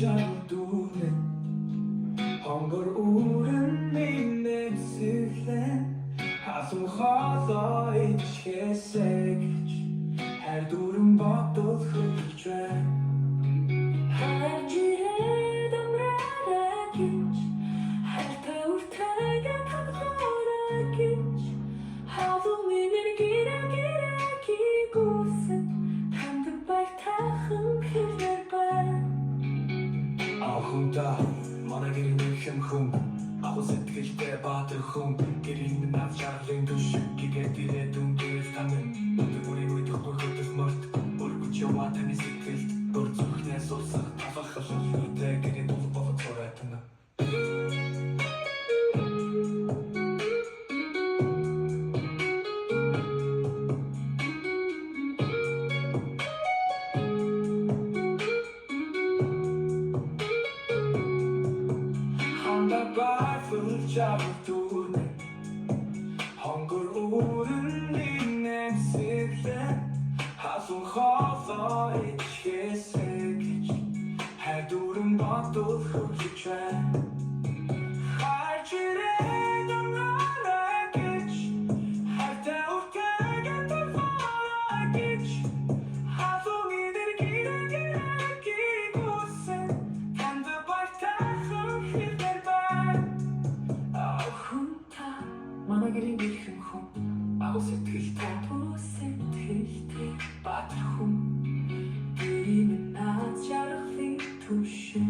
жавдууны хонгор үрэн нэвсэлэн хасуу хоолой ичхэсэгч хайр дүрэн бодол хөлж байна хайржирээд амраарай гэж хайртай үртэйгээ хамхаарай гэж хавуу минер гэрэгүүсэн танд байтайхан хэлээр байна Ахунта манай гэрний хэмхүн Ako сэтгэлтэй баатар хүн гэрийн минь нав чарлын түшиг гэгээд ирээд дүнгээр танин Өдөрийн үдх бүрхөтөс мөрт Өргөж яваа таны сэтгэлд Дөр зүрхнээс усах тавахал Үрдэ гэрийн дулу бовод сурайтана Baiful jabdune Honger uren нэвсэлэн Хасун хоолой ичхэсэгч хайр дүрэн бодол хөлж байна хайржирээд амраарай гэж хайртай үртэйгээ хамхаарай гэж хавуу минер гэрэгүүсэн танд байтайхан хэлээр байна манай гэрийн гэрхэн хүн Ako сэтгэлтэй сэтгэлтэй баатар хүн гэрийн минь наад жаргалын түшин